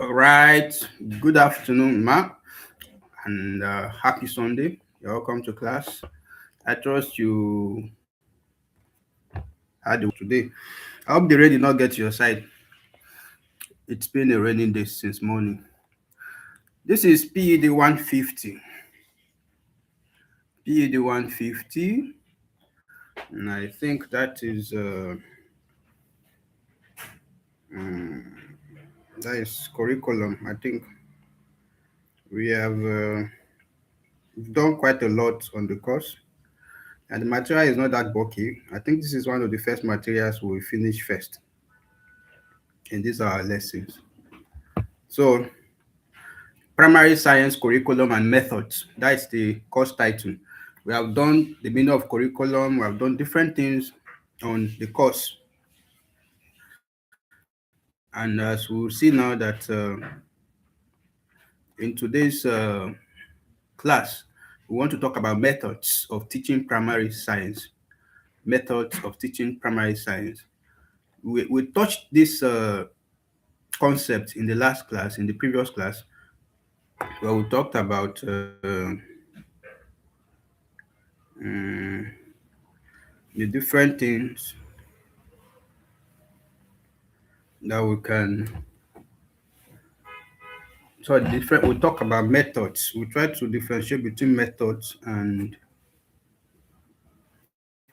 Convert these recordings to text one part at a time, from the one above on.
All right. Good afternoon, Ma, and happy Sunday. You're welcome to class. I trust you had the today. I hope the rain did not get to your side. It's been a raining day since morning. This is PED 150. PED 150, and I think mm, that is curriculum. I think we have we've done quite a lot on the course, and the material is not that bulky. I think this is one of the first materials we finish first in these our lessons. So, primary science curriculum and methods. That's the course title. We have done the meaning of curriculum. We have done different things on the course, and as we'll see now that in today's class, we want to talk about methods of teaching primary science. Methods of teaching primary science. We touched this concept in the last class, in the previous class, where we talked about mm, the different things that we can different we talk about methods. We try to differentiate between methods and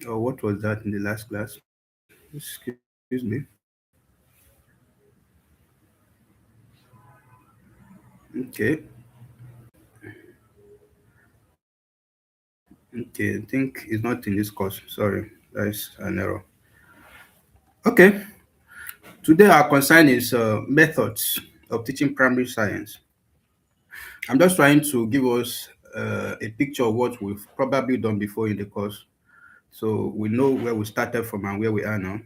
what was that in the last class? Excuse me. Okay. Okay, I think it's not in this course. Sorry. That is an error. Okay. Today our concern is methods of teaching primary science. I'm just trying to give us a picture of what we've probably done before in the course, so we know where we started from and where we are now.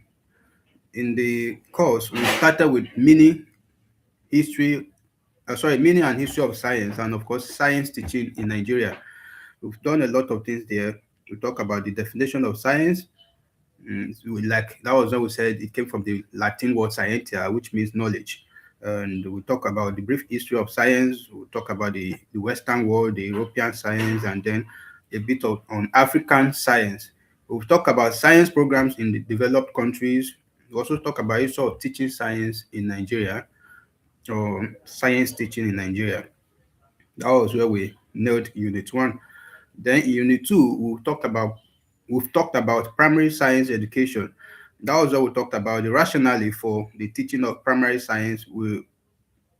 In the course, we started with history, meaning and history of science, and of course, science teaching in Nigeria. We've done a lot of things there. We talk about the definition of science. Like that was when we said it came from the Latin word scientia, which means knowledge. And we talk about the brief history of science. We talk about the Western world, the European science, and then a bit of on African science. We've talked about science programs in the developed countries. We also talk about issue of teaching science in Nigeria, or science teaching in Nigeria. That was where we nailed Unit 1. Then in Unit 2, we've talked about primary science education. That was where we talked about the rationale for the teaching of primary science. We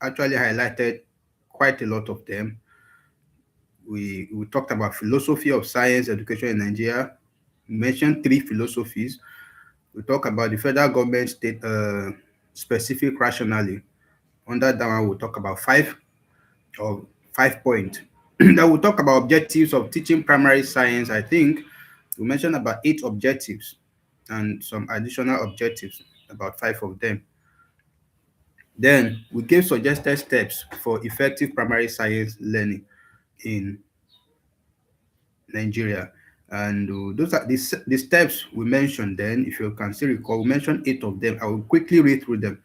actually highlighted quite a lot of them. We talked about philosophy of science education in Nigeria. We mentioned three philosophies. We talked about the federal government state specific rationale. Under that one, we'll talk about or 5 points. Then we'll talk about objectives of teaching primary science. I think we mentioned about 8 objectives and some additional objectives, about 5 of them. Then we gave suggested steps for effective primary science learning in Nigeria. And those are the steps we mentioned then. If you can still recall, we mentioned 8 of them. I will quickly read through them.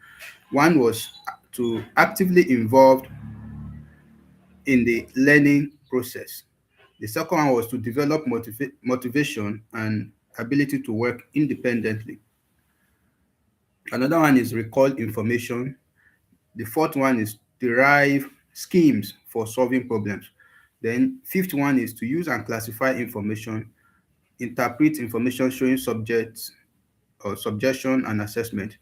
One was to actively involve in the learning process. The second one was to develop motivation and ability to work independently. Another one is recall information. The fourth one is derive schemes for solving problems. Then fifth one is to use and classify information, interpret information showing subjects or suggestion and assessment,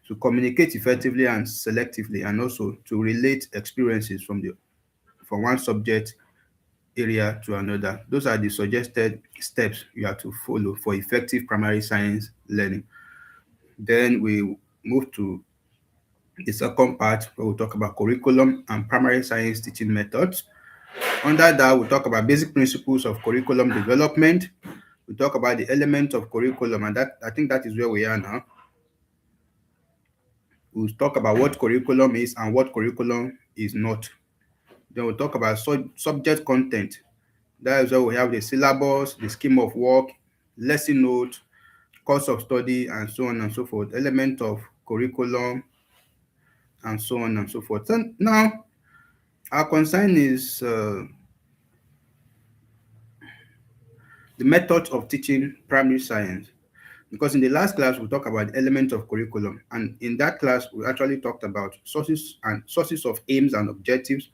to communicate effectively and selectively, and also to relate experiences from one subject area to another. Those are the suggested steps you have to follow for effective primary science learning. Then we move to the second part where we talk about curriculum and primary science teaching methods. Under that, we talk about basic principles of curriculum development. We talk about the elements of curriculum, and that I think that is where we are now. We'll talk about what curriculum is and what curriculum is not. Then we'll talk about subject content. That is where we have the syllabus, the scheme of work, lesson notes, course of study, and so on and so forth. Element of curriculum and so on and so forth. So now our concern is the methods of teaching primary science. Because in the last class we talked about elements of curriculum, and in that class we actually talked about sources of aims and objectives.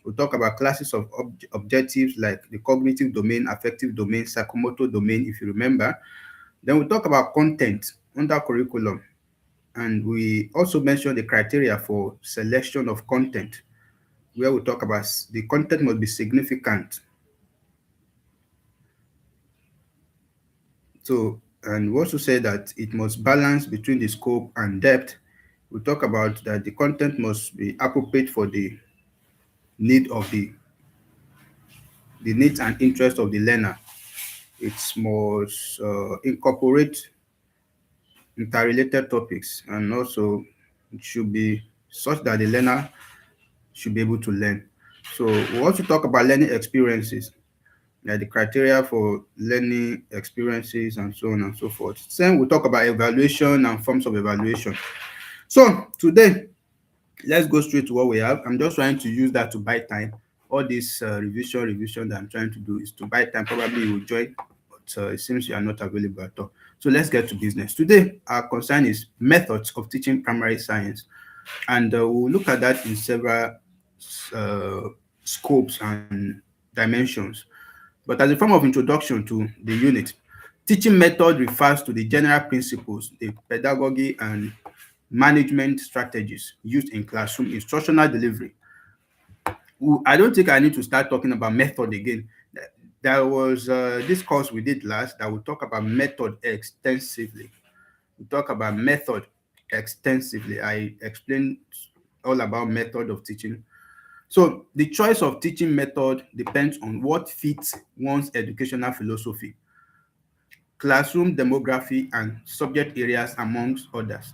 We talk about classes of objectives like the cognitive domain, affective domain, psychomotor domain, if you remember. Then we talk about content under curriculum, and we also mentioned the criteria for selection of content, where we talk about the content must be significant. So, and we also say that it must balance between the scope and depth. We talk about that the content must be appropriate for need of the needs and interest of the learner. It must incorporate interrelated topics, and also it should be such that the learner should be able to learn. So we also talk about learning experiences, like the criteria for learning experiences and so on and so forth. Then we talk about evaluation and forms of evaluation. So today, let's go straight to what we have. I'm just trying to use that to buy time. All this revision that I'm trying to do is to buy time. Probably you will join, but it seems you are not available at all. So let's get to business. Today, our concern is methods of teaching primary science, and we'll look at that in several uh, scopes and dimensions. But as a form of introduction to the unit, teaching method refers to the general principles, the pedagogy and management strategies used in classroom instructional delivery. I don't think I need to start talking about method again. There was this course we did last that will talk about method extensively. We talk about method extensively. I explained all about method of teaching. So the choice of teaching method depends on what fits one's educational philosophy, classroom demography, and subject areas, amongst others.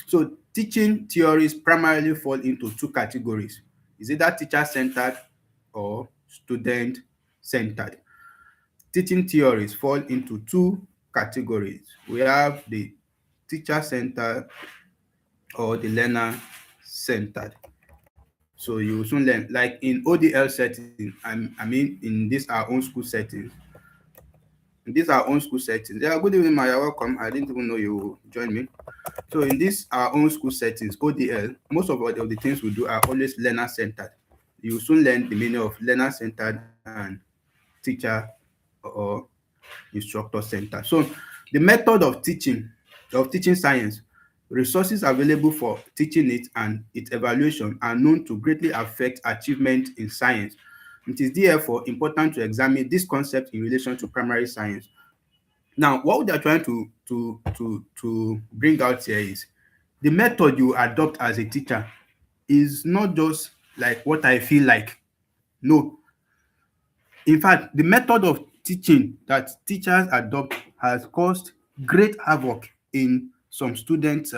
So teaching theories primarily fall into two categories. Is either teacher-centered or student-centered. Teaching theories fall into two categories. We have the teacher-centered or the learner-centered. So you will soon learn, like in ODL setting, I mean in this our own school settings. In this our own school settings. Yeah, good evening, Ma. You're welcome. I didn't even know you joined me. So in this our own school settings, ODL, most of the things we do are always learner centered. You will soon learn the meaning of learner centered and teacher or instructor centered. So the method of teaching science, resources available for teaching it and its evaluation are known to greatly affect achievement in science. It is therefore important to examine this concept in relation to primary science. Now, what we are trying to bring out here is the method you adopt as a teacher is not just like what I feel like. No, in fact, the method of teaching that teachers adopt has caused great havoc in some students'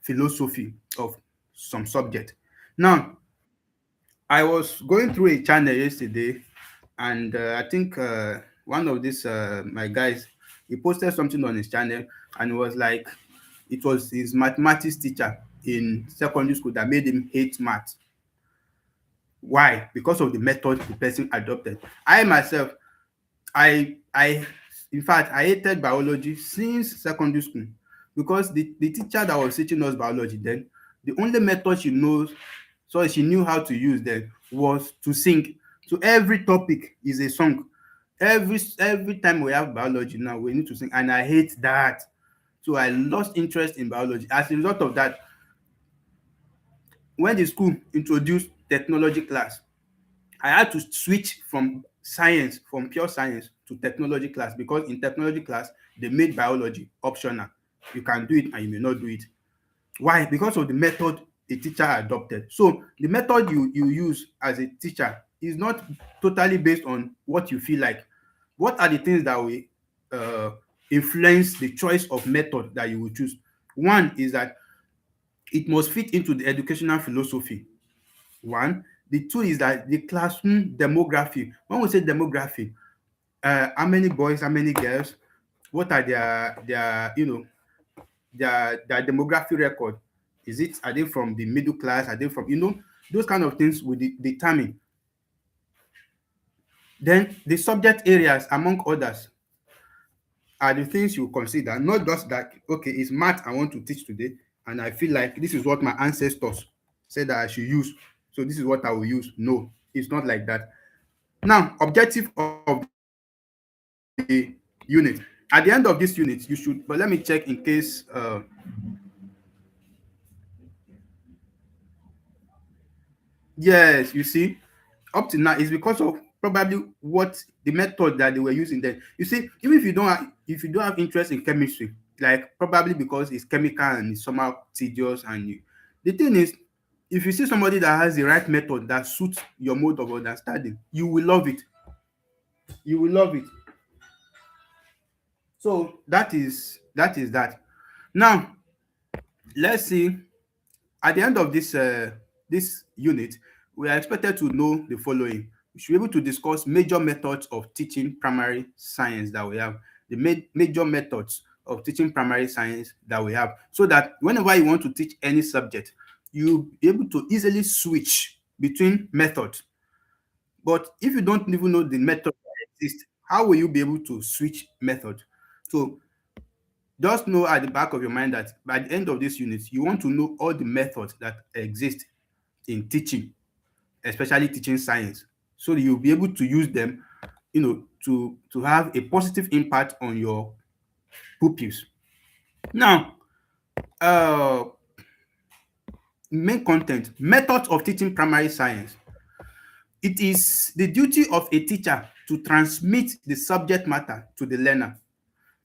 philosophy of some subject. Now, I was going through a channel yesterday, and I think one of these my guys, he posted something on his channel, and it was like it was his mathematics teacher in secondary school that made him hate math. Why? Because of the method the person adopted. I myself, I in fact I hated biology since secondary school, because the teacher that was teaching us biology then, the only method she knows, so she knew how to use then, was to sing. So every topic is a song. Every time we have biology now, we need to sing, and I hate that. So I lost interest in biology. As a result of that, when the school introduced technology class, I had to switch from pure science to technology class, because in technology class they made biology optional. You can do it and you may not do it. Why? Because of the method a teacher adopted. So the method you use as a teacher is not totally based on what you feel like. What are the things that will uh, influence the choice of method that you will choose? One is that it must fit into the educational philosophy. One. The two is that the classroom demography. When we say demography, how many boys, how many girls, what are their demography record? Is it, are they from the middle class? Are they from, those kind of things will determine. Then the subject areas, among others, are the things you consider, not just that, okay, it's math I want to teach today, and I feel like this is what my ancestors said that I should use. So this is what I will use. No, it's not like that. Now, objective of the unit. At the end of this unit, you should, but let me check in case yes, you see, up to now is because of probably what the method that they were using then. You see, even if you don't have interest in chemistry, like probably because it's chemical and it's somehow tedious, and the thing is, if you see somebody that has the right method that suits your mode of understanding, you will love it. You will love it. So that is that. Now let's see. At the end of this unit, we are expected to know the following. We should be able to discuss major methods of teaching primary science that we have, the major methods of teaching primary science that we have, so that whenever you want to teach any subject, you'll be able to easily switch between methods. But if you don't even know the method that exists, how will you be able to switch method? So just know at the back of your mind that by the end of this unit, you want to know all the methods that exist in teaching, especially teaching science, so that you'll be able to use them, to have a positive impact on your pupils. Now, uh, main content, methods of teaching primary science. It is the duty of a teacher to transmit the subject matter to the learner.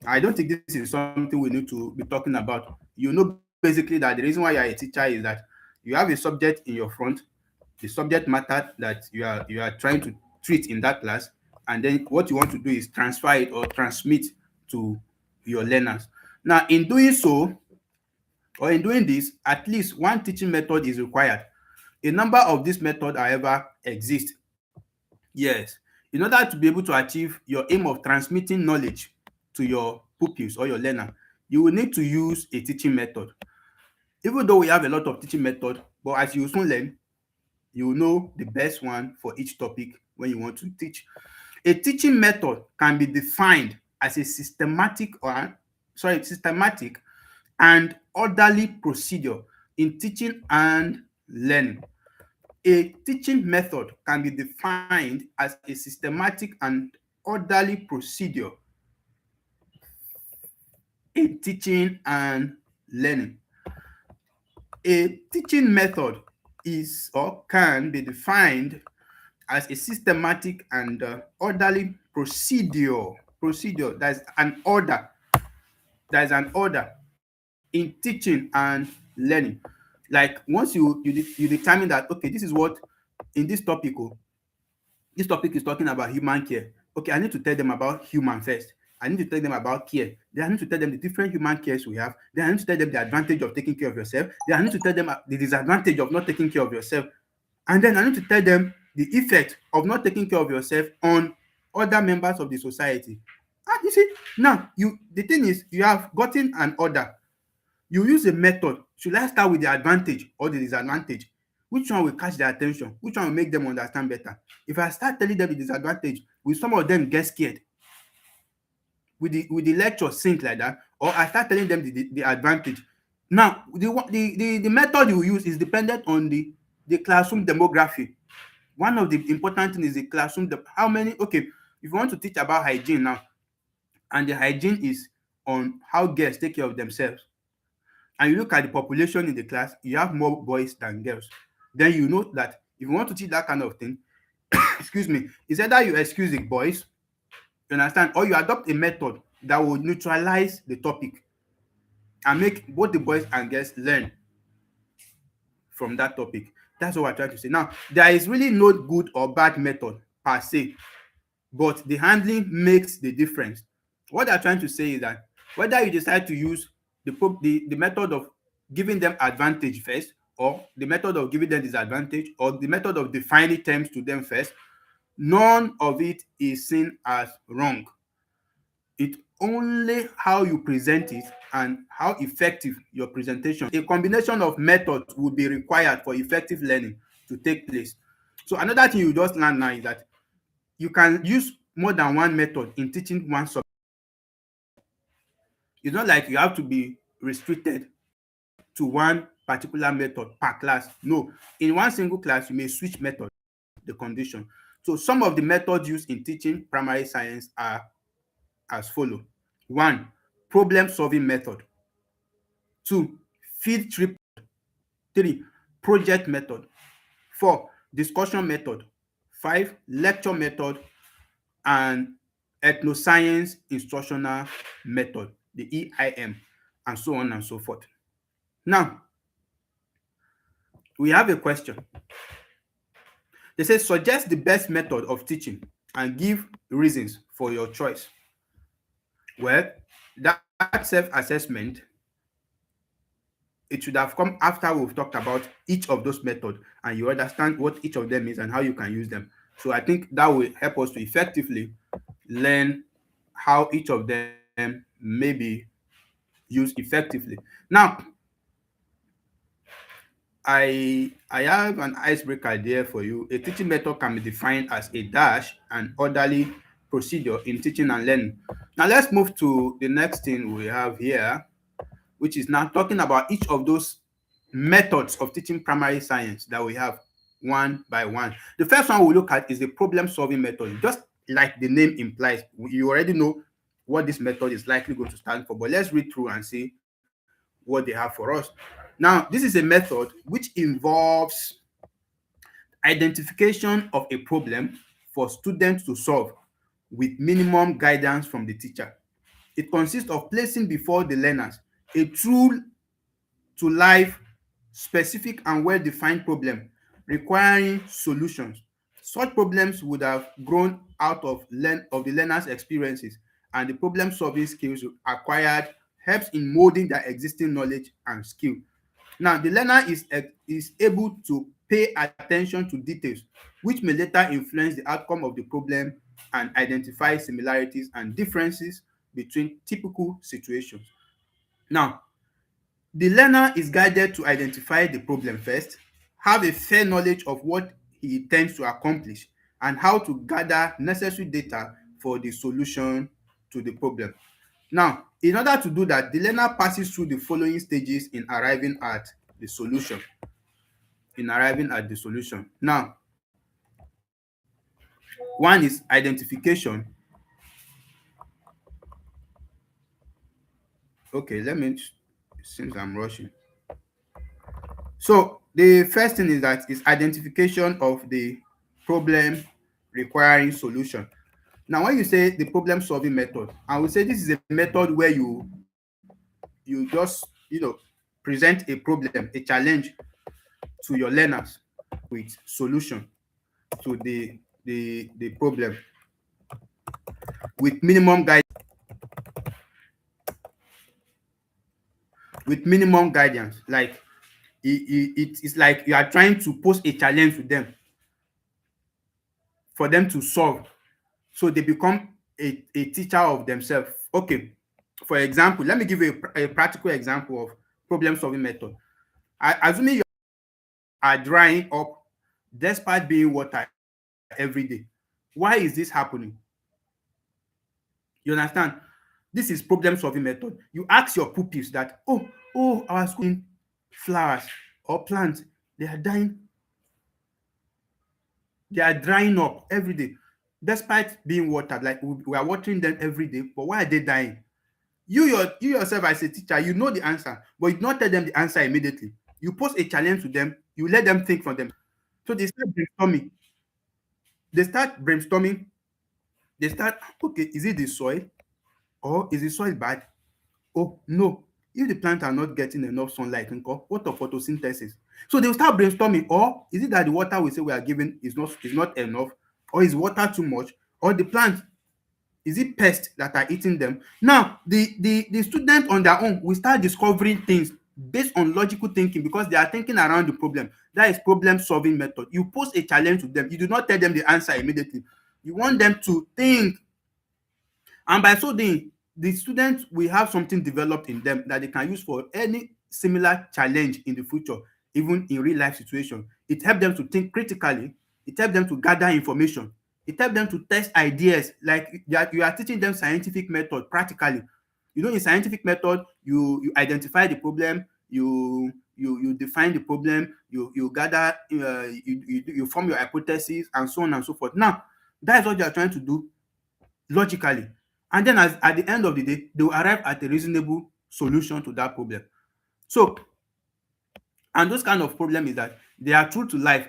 I don't think this is something we need to be talking about. You know basically that the reason why you're a teacher is that you have a subject in your front, the subject matter that you are trying to treat in that class, and then what you want to do is transfer it or transmit to your learners. Now, in doing so, or in doing this, at least one teaching method is required. A number of these methods, however, exist. Yes, in order to be able to achieve your aim of transmitting knowledge to your pupils or your learner, you will need to use a teaching method. Even though we have a lot of teaching methods, but as you will soon learn, you will know the best one for each topic when you want to teach. A teaching method can be defined as a systematic and orderly procedure in teaching and learning. A teaching method can be defined as a systematic and orderly procedure in teaching and learning. A teaching method is or can be defined as a systematic and orderly procedure. There's an order. There's an order in teaching and learning. Like once you determine that, okay, this is what in this topic, this topic is talking about human care. Okay, I need to tell them about human first. I need to tell them about care. Then I need to tell them the different human cares we have. Then I need to tell them the advantage of taking care of yourself. Then I need to tell them the disadvantage of not taking care of yourself. And then I need to tell them the effect of not taking care of yourself on other members of the society. And you see, now the thing is, you have gotten an order. You use a method. Should I start with the advantage or the disadvantage? Which one will catch their attention? Which one will make them understand better? If I start telling them the disadvantage, will some of them get scared? With the lecture sink like that? Or I start telling them the advantage? Now, the method you use is dependent on the classroom demography. One of the important things is the classroom. How many? Okay, if you want to teach about hygiene now, and the hygiene is on how girls take care of themselves, and you look at the population in the class, you have more boys than girls, then you know that if you want to teach that kind of thing, excuse me, it's either you excuse the boys, you understand, or you adopt a method that will neutralize the topic and make both the boys and girls learn from that topic. That's what we're trying to say. Now, there is really no good or bad method per se, but the handling makes the difference. What they're trying to say is that whether you decide to use the method of giving them advantage first, or the method of giving them disadvantage, or the method of defining terms to them first, none of it is seen as wrong. It only how you present it and how effective your presentation. A combination of methods will be required for effective learning to take place. So another thing you just learn now is that you can use more than one method in teaching one subject. It's not like you have to be restricted to one particular method per class. No, in one single class, you may switch method, the condition. So some of the methods used in teaching primary science are as follow. One, problem solving method. Two, field trip. Three, project method. Four, discussion method. Five, lecture method. And ethnoscience instructional method, the EIM, and so on and so forth. Now, we have a question. They say suggest the best method of teaching and give reasons for your choice. Well, that self-assessment, it should have come after we've talked about each of those methods and you understand what each of them is and how you can use them. So I think that will help us to effectively learn how each of them may be used effectively. Now, I have an icebreaker there for you. A teaching method can be defined as a dash and orderly procedure in teaching and learning. Now let's move to the next thing we have here, which is now talking about each of those methods of teaching primary science that we have one by one. The first one we look at is the problem solving method. Just like the name implies, you already know what this method is likely going to stand for, but let's read through and see what they have for us. Now, this is a method which involves identification of a problem for students to solve with minimum guidance from the teacher. It consists of placing before the learners a true to life, specific and well-defined problem requiring solutions. Such problems would have grown out of the learner's experiences, and the problem-solving skills acquired helps in molding their existing knowledge and skill. Now, the learner is able to pay attention to details, which may later influence the outcome of the problem and identify similarities and differences between typical situations. Now, the learner is guided to identify the problem first, have a fair knowledge of what he intends to accomplish, and how to gather necessary data for the solution to the problem. Now, in order to do that, the learner passes through the following stages in arriving at the solution. Now, one is identification. Okay, since I'm rushing. So the first thing is that is identification of the problem requiring solution. Now, when you say the problem solving method, I would say this is a method where you just present a problem, a challenge to your learners with solution to the problem with minimum guidance. Like it's like you are trying to pose a challenge to them for them to solve, so they become a teacher of themselves. Okay, for example, let me give you a practical example of problem solving method. Assuming you are drying up despite being water every day. Why is this happening? You understand? This is problem solving method. You ask your pupils that, our school flowers or plants, they are dying, they are drying up every day despite being watered. Like we are watering them every day, but why are they dying? You yourself as a teacher, you know the answer, but you do not tell them the answer immediately. You pose a challenge to them, you let them think for them. So they start brainstorming. They start brainstorming. They start, okay, is it the soil? Or is the soil bad? Oh, no. If the plants are not getting enough sunlight, what of photosynthesis? So they will start brainstorming. Or is it that the water we say we are giving is not enough? Or is water too much? Or the plant, is it pests that are eating them? Now, the student on their own will start discovering things based on logical thinking because they are thinking around the problem. That is problem solving method. You pose a challenge to them. You do not tell them the answer immediately. You want them to think. And by so doing, the students will have something developed in them that they can use for any similar challenge in the future, even in real life situation. It helps them to think critically. It helps them to gather information. It helps them to test ideas. Like you are teaching them scientific method practically. In scientific method, you identify the problem, you define the problem, you gather, you form your hypothesis, and so on and so forth. Now, that is what you are trying to do logically. And then at the end of the day, they will arrive at a reasonable solution to that problem. So, and those kind of problem is that they are true to life.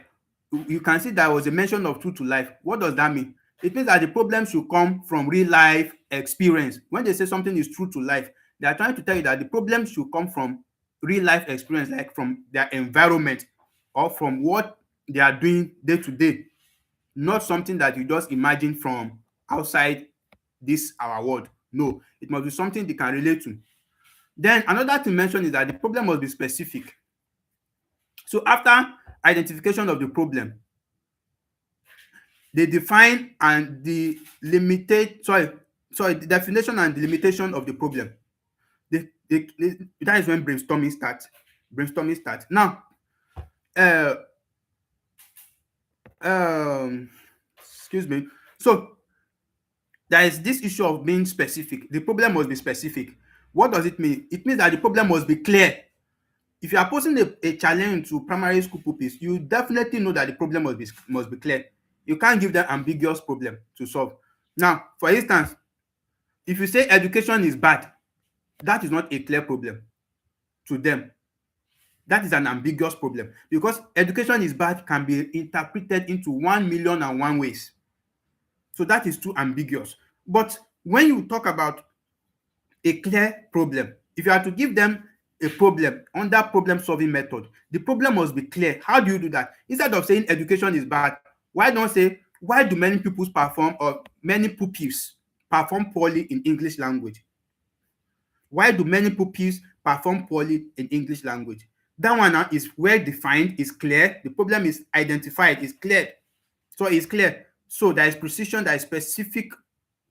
You can see there was a mention of true to life. What does that mean? It means that the problem should come from real life experience. When they say something is true to life, they are trying to tell you that the problem should come from real life experience, like from their environment or from what they are doing day to day, not something that you just imagine from outside this our world. No, it must be something they can relate to. Then another thing mentioned is that the problem must be specific. So after identification of the problem, they define and the the definition and delimitation of the problem. That is when brainstorming starts. Now, uh, um, excuse me. So there is this issue of being specific. The problem must be specific. What does it mean? It means that the problem must be clear. If you are posing a challenge to primary school pupils, you definitely know that the problem must be clear. You can't give them ambiguous problem to solve. Now, for instance, if you say education is bad, that is not a clear problem to them. That is an ambiguous problem, because education is bad can be interpreted into 1,000,001 ways. So that is too ambiguous. But when you talk about a clear problem, if you are to give them a problem under problem solving method, the problem must be clear. How do you do that? Instead of saying education is bad, why don't say, why do many pupils perform, or many pupils perform poorly in English language? Why do many pupils perform poorly in English language? That one now is well defined, is clear. The problem is identified, is clear. So it's clear. So there is precision, there is specific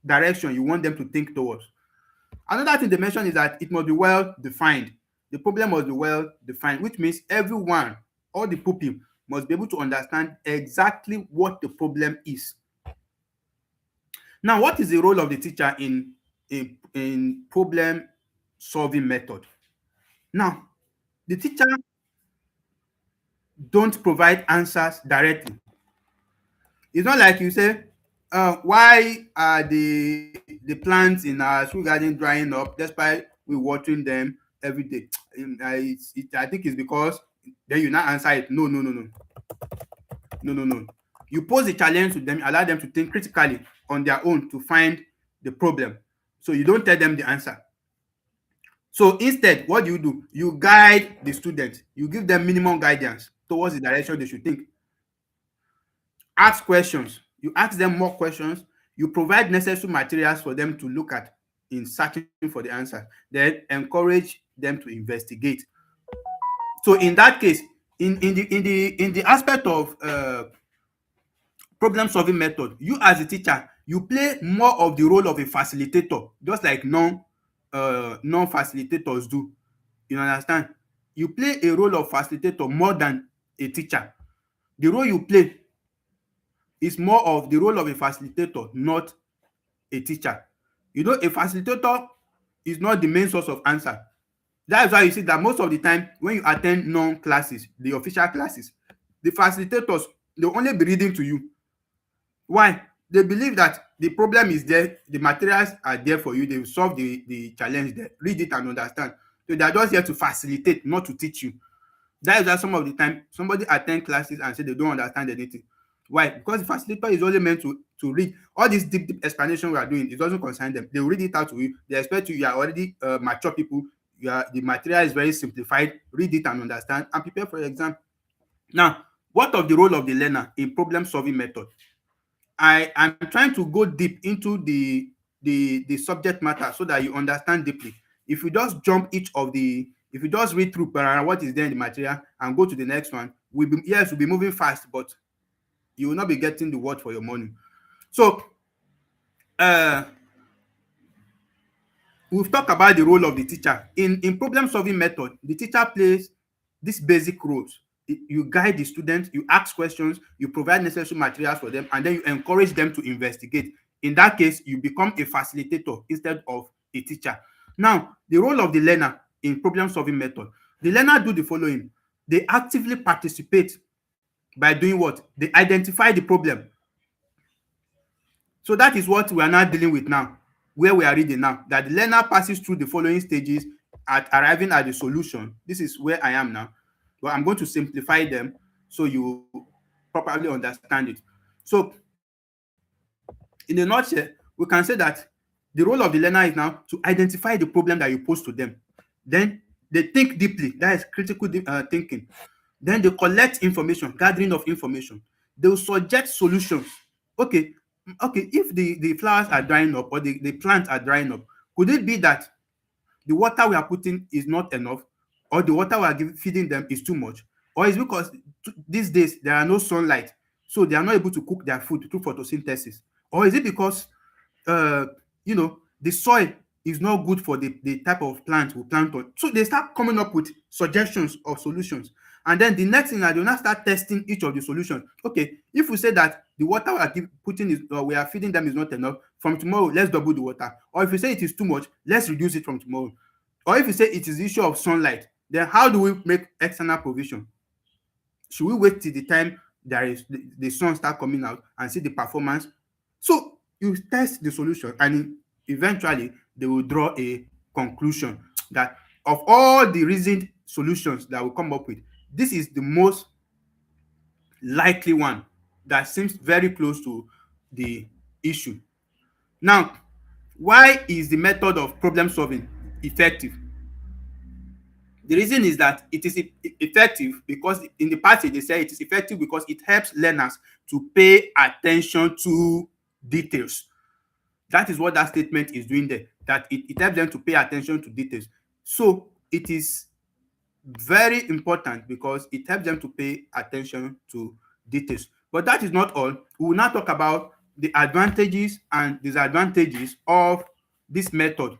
direction you want them to think towards. Another thing they mentioned is that it must be well defined. The problem must be well defined, which means everyone, all the pupil, must be able to understand exactly what the problem is. Now, what is the role of the teacher in problem solving method? Now, the teacher don't provide answers directly. It's not like you say, why are the plants in our school garden drying up despite we watering them every day? I think it's because, then you now answer it. No. You pose a challenge to them, allow them to think critically on their own to find the problem. So you don't tell them the answer. So instead, what do? You guide the students. You give them minimum guidance towards the direction they should think. Ask questions. You ask them more questions. You provide necessary materials for them to look at in searching for the answer. Then encourage them to investigate. So in that case, in the aspect of problem solving method, you as a teacher, you play more of the role of a facilitator, just like non facilitators do. You understand? You play a role of facilitator more than a teacher. The role you play is more of the role of a facilitator, not a teacher. A facilitator is not the main source of answer. That is why you see that most of the time when you attend non classes, the official classes, the facilitators, they'll only be reading to you. Why? They believe that the problem is there, the materials are there for you, they will solve the challenge there. Read it and understand. So they are just here to facilitate, not to teach you. That is why some of the time somebody attend classes and say they don't understand anything. Why? Because the facilitator is only meant to read. All this deep explanation we are doing, it doesn't concern them. They will read it out to you. They expect you are already mature people. The material is very simplified. Read it and understand and prepare for your exam. Now, what of the role of the learner in problem solving method? I am trying to go deep into the subject matter so that you understand deeply. If you just if you just read through what is there in the material and go to the next one, we'll be moving fast, but you will not be getting the word for your money. So We've talked about the role of the teacher. In problem solving method, the teacher plays these basic roles. You guide the student, you ask questions, you provide necessary materials for them, and then you encourage them to investigate. In that case, you become a facilitator instead of a teacher. Now, the role of the learner in problem solving method, the learner do the following. They actively participate by doing what? They identify the problem. So that is what we are now dealing with now, where we are reading now, that the learner passes through the following stages at arriving at the solution. This is where I am now, but I'm going to simplify them so you properly understand it. So, in a nutshell, we can say that the role of the learner is now to identify the problem that you pose to them. Then they think deeply, that is critical thinking. Then they collect information, gathering of information. They will suggest solutions. Okay, okay, if the flowers are drying up or the plants are drying up, could it be that the water we are putting is not enough, or the water we are feeding them is too much, or is because these days there are no sunlight, so they are not able to cook their food through photosynthesis, or is it because uh, the soil is not good for the type of plant we plant on. So they start coming up with suggestions of solutions. And then the next thing, they will now start testing each of the solutions. Okay, if we say that the water we are putting is, we are feeding them is not enough, from tomorrow let's double the water. Or if we say it is too much, let's reduce it from tomorrow. Or if we say it is the issue of sunlight, then how do we make external provision? Should we wait till the time there is the sun start coming out and see the performance? So you test the solution, and eventually they will draw a conclusion that of all the reasoned solutions that we come up with, this is the most likely one that seems very close to the issue. Now, why is the method of problem solving effective? The reason is that it is effective because in the passage they say it is effective because it helps learners to pay attention to details. That is what that statement is doing there, that it helps them to pay attention to details. So it is very important because it helps them to pay attention to details. But that is not all. We will now talk about the advantages and disadvantages of this method.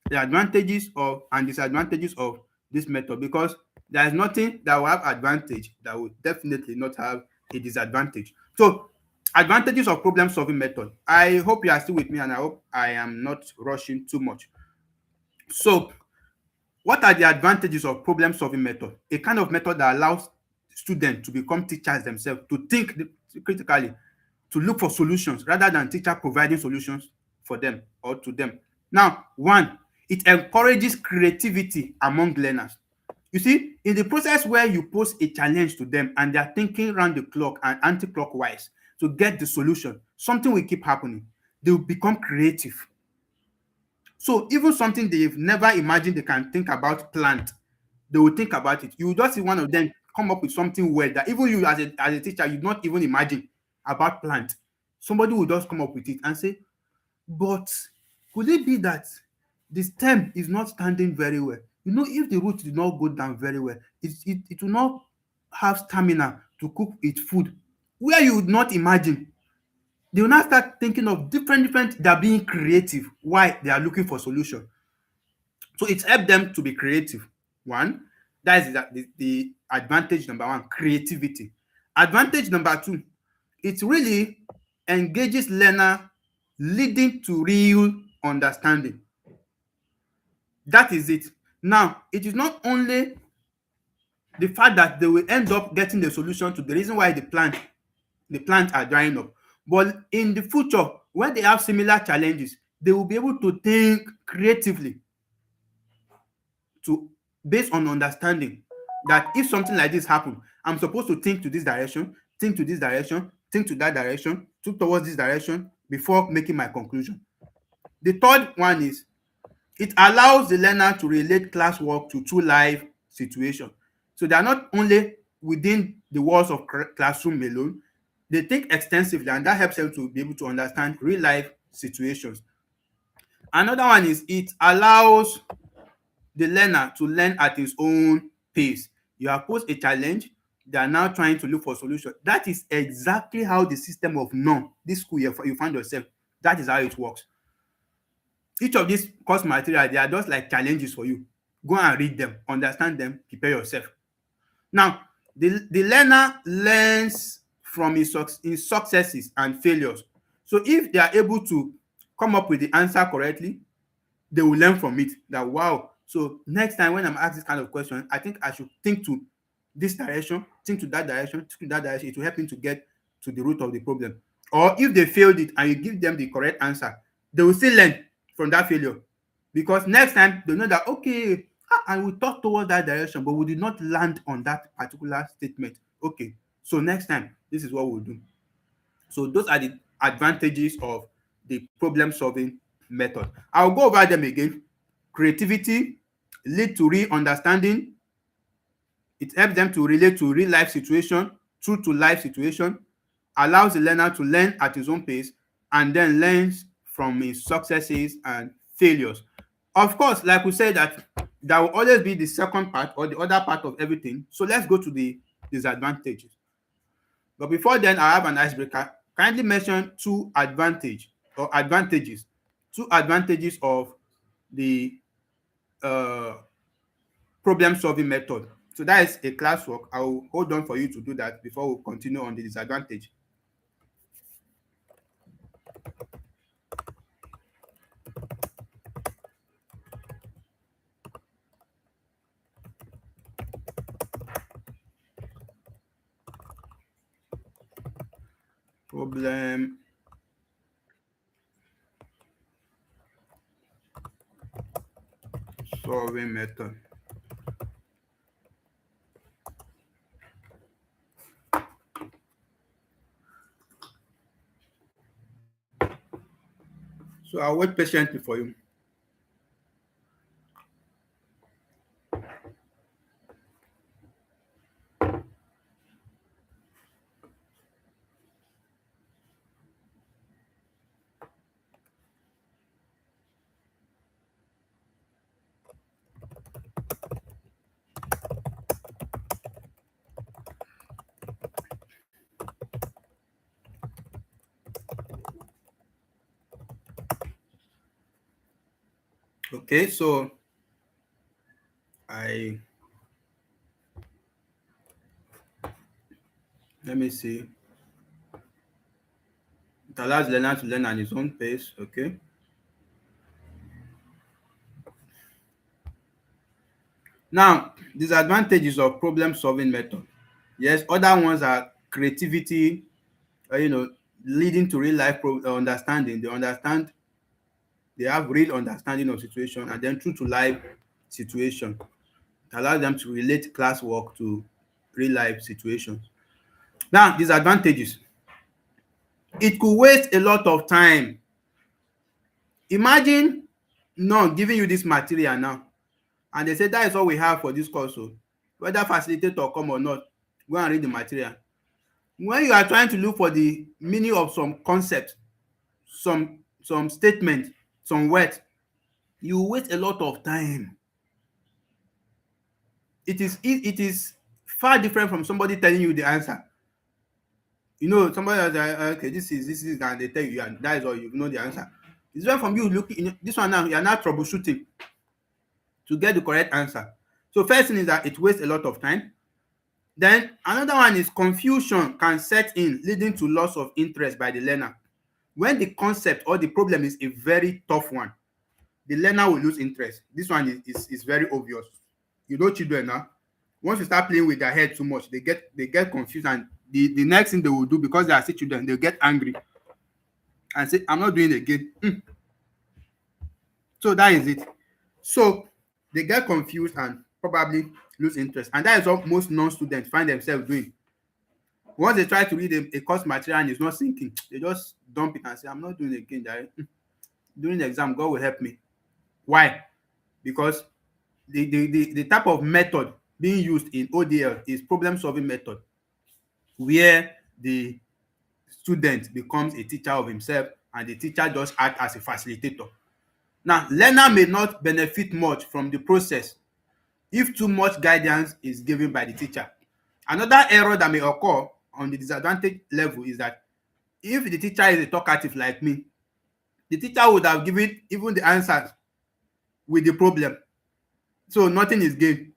The advantages of and disadvantages of this method, because there is nothing that will have advantage that will definitely not have a disadvantage. So, advantages of problem solving method. I hope you are still with me and I hope I am not rushing too much. So, what are the advantages of problem solving method? A kind of method that allows students to become teachers themselves, to think critically, to look for solutions rather than teacher providing solutions for them or to them. Now, one, it encourages creativity among learners. You see, in the process where you pose a challenge to them and they are thinking round the clock and anti-clockwise to get the solution, something will keep happening. They will become creative. So even something they've never imagined they can think about plant, they will think about it. You will just see one of them come up with something weird that even you as a teacher, you not even imagine about plant. Somebody will just come up with it and say, but could it be that the stem is not standing very well? You know, if the root did not go down very well, it will not have stamina to cook its food where you would not imagine. They will now start thinking of different, they're being creative. Why? They are looking for solution. So it helped them to be creative. One, that is the advantage number one, creativity. Advantage number two, it really engages learner, leading to real understanding. That is it. Now, it is not only the fact that they will end up getting the solution to the reason why the plants are drying up, but in the future, when they have similar challenges, they will be able to think creatively to based on understanding that if something like this happen, I'm supposed to think to this direction, think to this direction, think to that direction, think towards this direction before making my conclusion. The third one is it allows the learner to relate classwork to true life situation. So they are not only within the walls of classroom alone, they think extensively, and that helps them to be able to understand real life situations. Another one is it allows the learner to learn at his own pace. You have posed a challenge, they are now trying to look for solution. That is exactly how the system of NOUN, this school you find yourself, that is how it works. Each of these course material, they are just like challenges for you. Go and read them, understand them, prepare yourself. Now, the learner learns from his successes and failures. So if they are able to come up with the answer correctly, they will learn from it. That wow, so next time when I'm asked this kind of question, I think I should think to this direction, think to that direction, think to that direction. It will help me to get to the root of the problem. Or if they failed it and you give them the correct answer, they will still learn from that failure, because next time they know that okay, and we thought towards that direction, but we did not land on that particular statement. Okay, so next time this is what we'll do. So those are the advantages of the problem solving method. I'll go over them again. Creativity, lead to real understanding. It helps them to relate to real life situation, true to life situation, allows the learner to learn at his own pace, and then learns from his successes and failures. Of course, like we said, that there will always be the second part or the other part of everything. So let's go to the disadvantages. But before then, I have an icebreaker. Kindly mention two advantages of the uh, problem solving method. So that is a classwork. I will hold on for you to do that before we continue on the disadvantage. Problem solving method. So I'll wait patiently for you. Okay, so I let me see. It allows learner to learn at his own pace. Okay. Now, disadvantages of problem solving method. Yes, other ones are creativity, leading to real life understanding. They have real understanding of situation, and then true to life situation. It allows them to relate classwork to real life situations. Now, disadvantages. It could waste a lot of time. Imagine not giving you this material now, and they say that is all we have for this course. So whether facilitator come or not, go and read the material. When you are trying to look for the meaning of some concept, some statement, some words, you waste a lot of time. It is far different from somebody telling you the answer. Somebody else okay, this is, and they tell you, and that is all, you know the answer. It's different from you looking this one. Now you are not troubleshooting to get the correct answer. So first thing is that it wastes a lot of time. Then another one is confusion can set in, leading to loss of interest by the learner. When the concept or the problem is a very tough one, the learner will lose interest. This one is very obvious. Children now, once you start playing with their head too much, they get confused, and the next thing they will do, because they are still children, they'll get angry and say, I'm not doing it again. So that is it. So they get confused and probably lose interest, and that is what most non-students find themselves doing. Once they try to read a course material and it's not sinking, they just dump it and say, I'm not doing it again, Jare. During the exam, God will help me. Why? Because the type of method being used in ODL is problem solving method, where the student becomes a teacher of himself and the teacher just acts as a facilitator. Now, learner may not benefit much from the process if too much guidance is given by the teacher. Another error that may occur on the disadvantage level is that if the teacher is a talkative like me, The teacher would have given even the answers with the problem. So nothing is gained.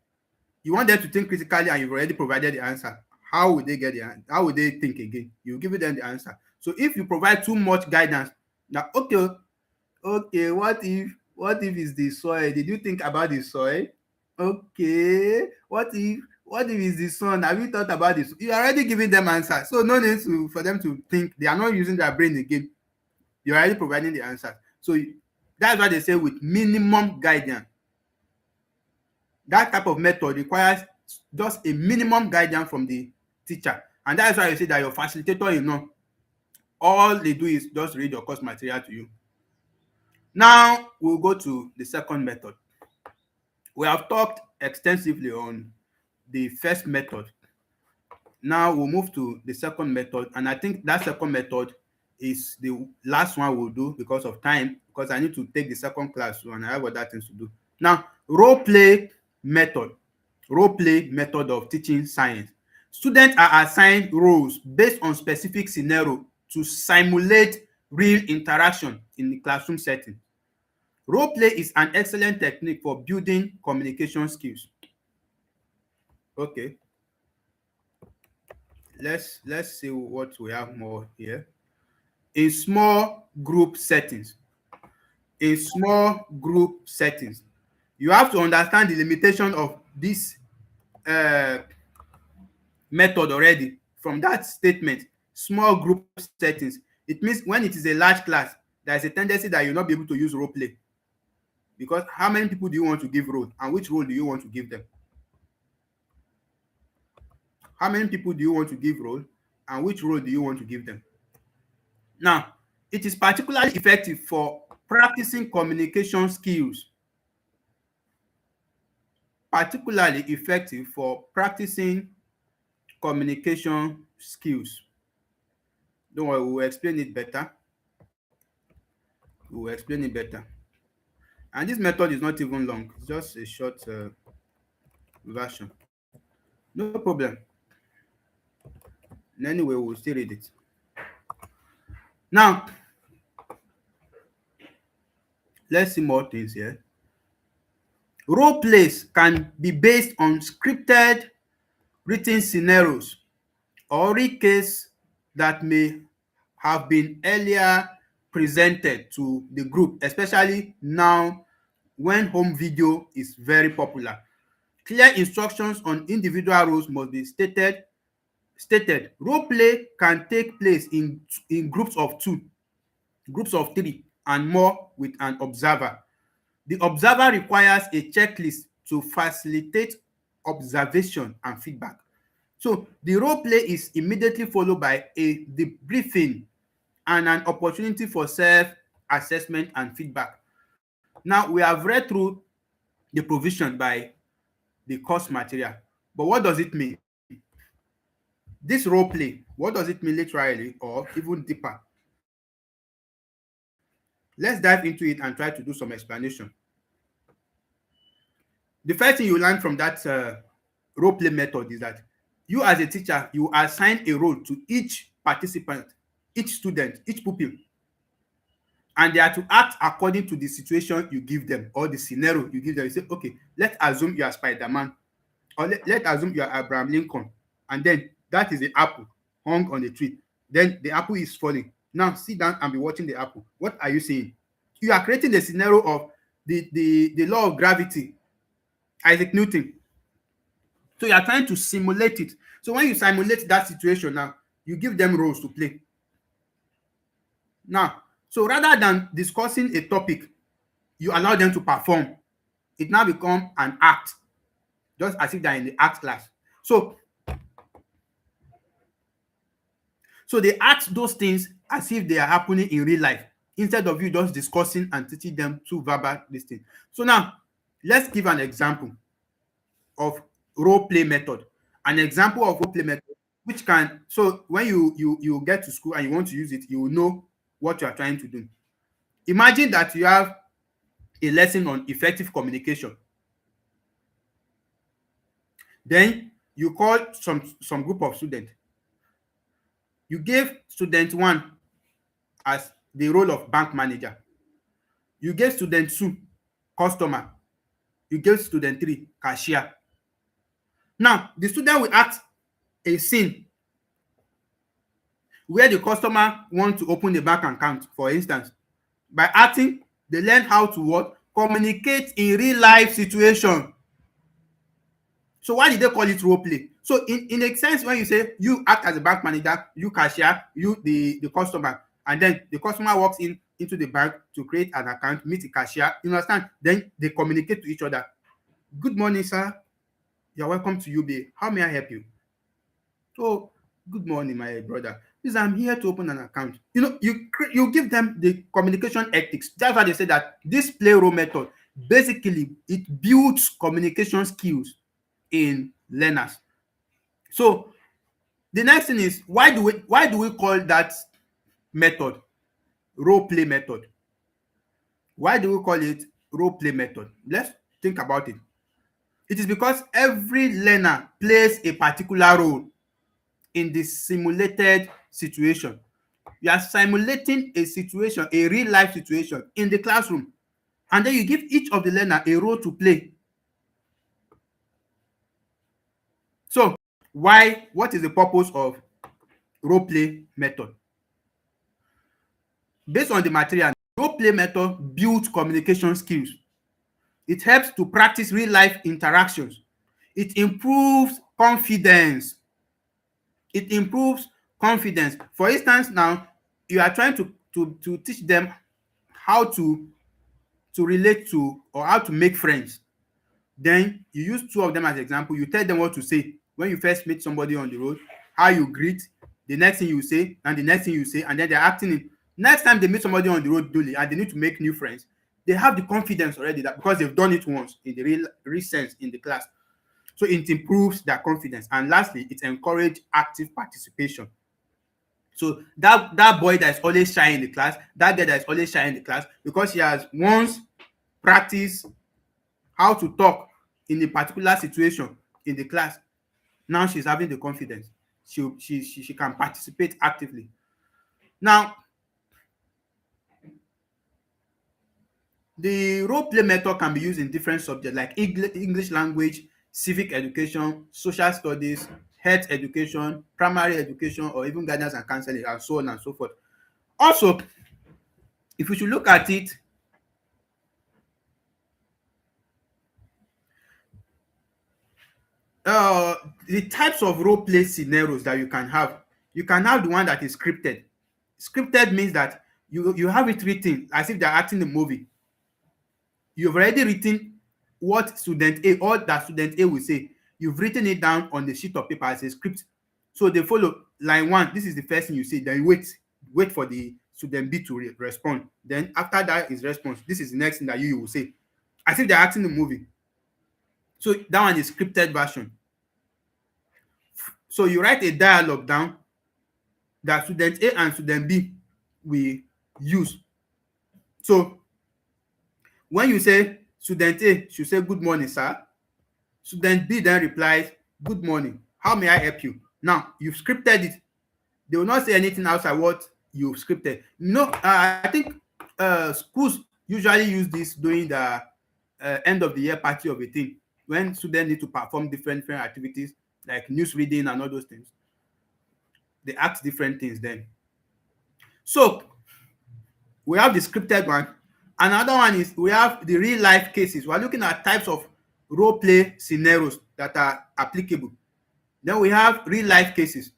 You want them to think critically and you've already provided the answer. How would they get the answer? How would they think again? You give them the answer. So if you provide too much guidance, now okay, what if it's the soil? Did you think about the soil? Okay, what if it's the sun? Have you thought about this? You're already giving them answers. So no need for them to think. They are not using their brain again. You're already providing the answers. So that's why they say with minimum guidance. That type of method requires just a minimum guidance from the teacher. And that's why you say that your facilitator, all they do is just read your course material to you. Now we'll go to the second method. We have talked extensively on the first method. Now we'll move to the second method, and I think that second method is the last one we'll do because of time, because I need to take the second class and I have other things to do. Now, role play method of teaching science. Students are assigned roles based on specific scenario to simulate real interaction in the classroom setting. Role play is an excellent technique for building communication skills. Okay, let's see what we have more here. In small group settings, you have to understand the limitation of this method already from that statement. Small group settings, it means when it is a large class, there is a tendency that you'll not be able to use role play, because how many people do you want to give role, and which role do you want to give them? How many people do you want to give role, and which role do you want to give them? Now, it is particularly effective for practicing communication skills. Particularly effective for practicing communication skills. Don't worry, we will explain it better. And this method is not even long, it's just a short version. No problem. Anyway, we'll still read it. Now, let's see more things here. Role plays can be based on scripted written scenarios or real case that may have been earlier presented to the group, especially now when home video is very popular. Clear instructions on individual roles must be stated. Role play can take place in groups of 2, groups of 3, and more with an observer. The observer requires a checklist to facilitate observation and feedback. So the role play is immediately followed by a debriefing and an opportunity for self-assessment and feedback. Now, we have read through the provision by the course material, but what does it mean? This role play, what does it mean literally or even deeper? Let's dive into it and try to do some explanation. The first thing you learn from that role play method is that you as a teacher, you assign a role to each participant, each student, each pupil, and they are to act according to the situation you give them or the scenario you give them. You say, okay, let's assume you are Spider-Man, or let's assume you are Abraham Lincoln, and then that is the apple hung on the tree. Then the apple is falling. Now sit down and be watching the apple. What are you saying? You are creating the scenario of the law of gravity, Isaac Newton. So you are trying to simulate it. So when you simulate that situation now, you give them roles to play. Now, so rather than discussing a topic, you allow them to perform. It now becomes an act, just as if they're in the art class. So they act those things as if they are happening in real life, instead of you just discussing and teaching them through verbal this thing. So now, let's give an example of role play method. An example of role play method which can, so when you get to school and you want to use it, you will know what you are trying to do. Imagine that you have a lesson on effective communication. Then you call some group of students. You gave student 1 as the role of bank manager. You gave student 2 customer, you gave student 3 cashier. Now the student will act a scene where the customer want to open a bank account, for instance. By acting, they learn how to what? Communicate in real life situation. So why did they call it role play? So in a sense, when you say you act as a bank manager, you cashier, you the customer, and then the customer walks into the bank to create an account, meet the cashier, you understand? Then they communicate to each other. Good morning, sir. You're welcome to UBA. How may I help you? Oh, good morning, my brother. Please, I'm here to open an account. You know, you give them the communication ethics. That's why they say that this play role method, basically, it builds communication skills in learners. So the next thing is, why do we call that method role play method? Why do we call it role play method? Let's think about it. It is because every learner plays a particular role in the simulated situation. You are simulating a situation, a real life situation in the classroom, and then you give each of the learner a role to play. So what is the purpose of role play method? Based on the material, role play method builds communication skills. It helps to practice real life interactions. It improves confidence. It improves confidence. For instance, now you are trying to teach them how to relate to, or how to make friends. Then you use 2 of them as example. You tell them what to say when you first meet somebody on the road, how you greet, the next thing you say, and the next thing you say, and then they're acting it. Next time they meet somebody on the road duly and they need to make new friends, they have the confidence already, that because they've done it once in the real sense in the class. So it improves their confidence. And lastly, it encourages active participation. So that boy that is always shy in the class, that girl that is always shy in the class, because she has once practiced how to talk in a particular situation in the class, now she's having the confidence. She can participate actively. Now, the role play method can be used in different subjects like English language, civic education, social studies, health education, primary education, or even guidance and counseling, and so on and so forth. Also, if we should look at it, the types of role play scenarios that you can have the one that is scripted. Scripted means that you have it written as if they're acting the movie. You've already written what student A, or that student A will say. You've written it down on the sheet of paper as a script. So they follow line 1. This is the first thing you say. Then you wait for the student B to respond. Then after that is response. This is the next thing that you will say, as if they're acting the movie. So that one is scripted version. So you write a dialogue down that student A and student B will use. So when you say student A should say good morning, sir, student B then replies, good morning, how may I help you? Now you've scripted it. They will not say anything outside what you've scripted. I think schools usually use this during the end of the year party of a thing, when students need to perform different activities like news reading and all those things. They ask different things then. So we have the scripted one. Another one is we have the real life cases. We're looking at types of role play scenarios that are applicable. Then we have real life cases.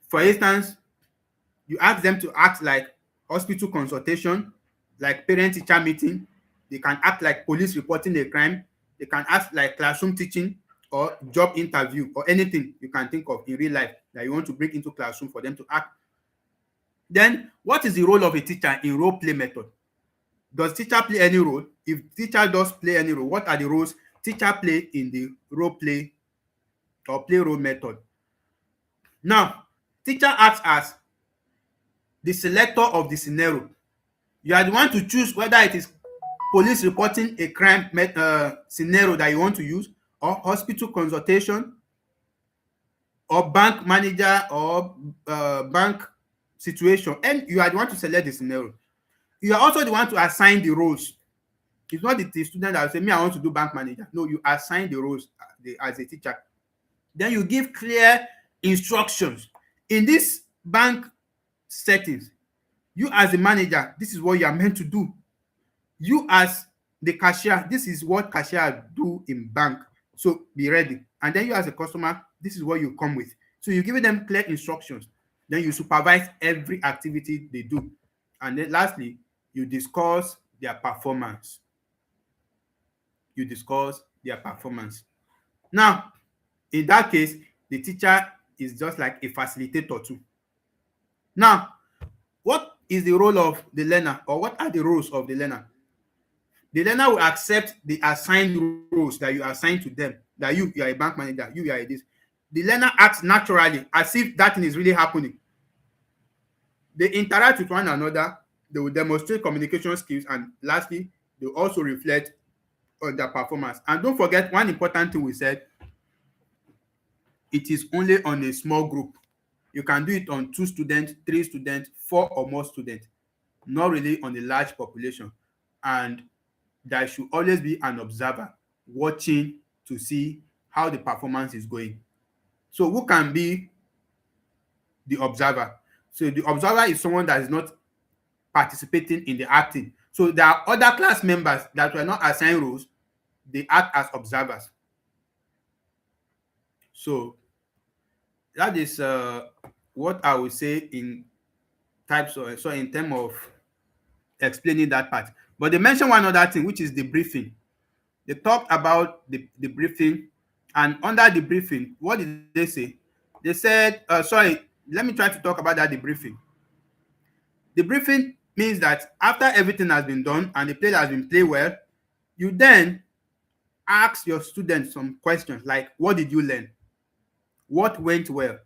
For instance, you ask them to act like hospital consultation, like parent-teacher meeting. They can act like police reporting a crime. They can act like classroom teaching or job interview, or anything you can think of in real life that you want to bring into classroom for them to act. Then what is the role of a teacher in role play method? Does teacher play any role? If teacher does play any role, what are the roles teacher play in the role play or play role method? Now, teacher acts as the selector of the scenario. You are the one to choose whether it is police reporting a crime scenario that you want to use, or hospital consultation, or bank manager, or bank situation, and you are the one to select the scenario. You are also the one to assign the roles. It's not the student that will say, me, I want to do bank manager. No, you assign the roles as a teacher. Then you give clear instructions. In this bank settings, you as a manager, this is what you are meant to do. You as the cashier, this is what cashier do in bank. So be ready. And then you as a customer, this is what you come with. So you give them clear instructions. Then you supervise every activity they do. And then lastly, you discuss their performance. You discuss their performance. Now, in that case, the teacher is just like a facilitator too. Now, what is the role of the learner, or what are the roles of the learner? The learner will accept the assigned roles that you assign to them, that you are a bank manager, you are a this. The learner acts naturally as if that thing is really happening. They interact with one another, they will demonstrate communication skills, and lastly, they will also reflect on their performance. And don't forget one important thing we said, it is only on a small group. You can do it on 2 students, 3 students, 4 or more students, not really on a large population. And there should always be an observer watching to see how the performance is going. So who can be the observer? So the observer is someone that is not participating in the acting. So there are other class members that were not assigned roles, they act as observers. So that is what I would say in types of, so in terms of explaining that part. But they mentioned one other thing, which is the briefing. They talked about the briefing, and under the briefing, what did they say? They said, sorry, let me try to talk about that debriefing. The briefing means that after everything has been done and the play has been played well, you then ask your students some questions like, what did you learn? What went well?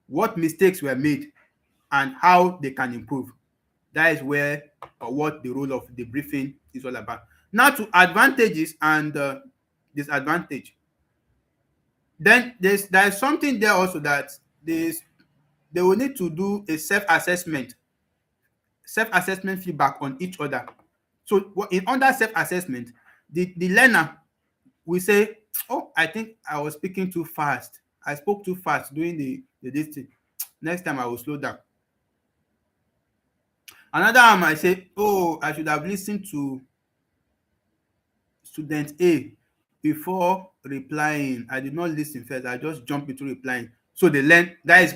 What mistakes were made? And how they can improve. That is where or what the role of the briefing is all about. Now to advantages and disadvantage. Then there's something there also that they will need to do a self-assessment feedback on each other. So in under self-assessment, the learner will say, oh, I think I was speaking too fast. I spoke too fast during the this thing. Next time I will slow down. Another one might say, oh, I should have listened to student A before replying. I did not listen first. I just jumped into replying. So they learn, that is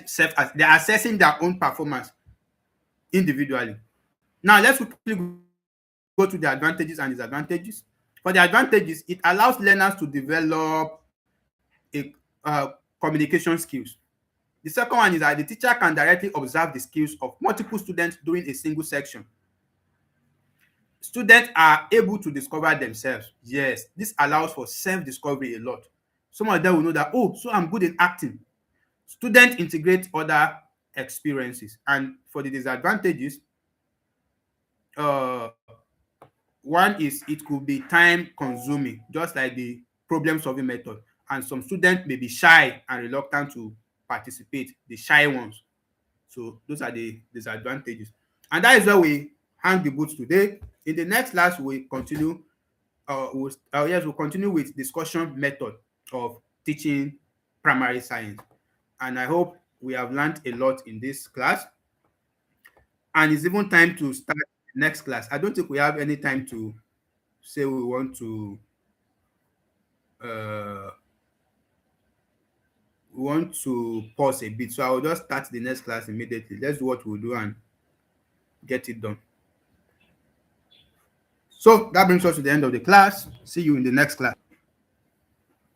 they're assessing their own performance individually. Now let's quickly go to the advantages and disadvantages. For the advantages, it allows learners to develop a communication skills. The second one is that the teacher can directly observe the skills of multiple students during a single section. Students are able to discover themselves. Yes, this allows for self-discovery a lot. Some of them will know that, oh, so I'm good in acting. Students integrate other experiences. And for the disadvantages, one is it could be time consuming, just like the problem solving method. And some students may be shy and reluctant to participate, the shy ones. So those are the disadvantages. And that is where we hang the boots today. In the next class, we continue. We'll continue with discussion method of teaching primary science. And I hope we have learned a lot in this class. And it's even time to start the next class. I don't think we have any time to say we want to pause a bit. So I will just start the next class immediately. Let's do what we'll do and get it done. So that brings us to the end of the class. See you in the next class.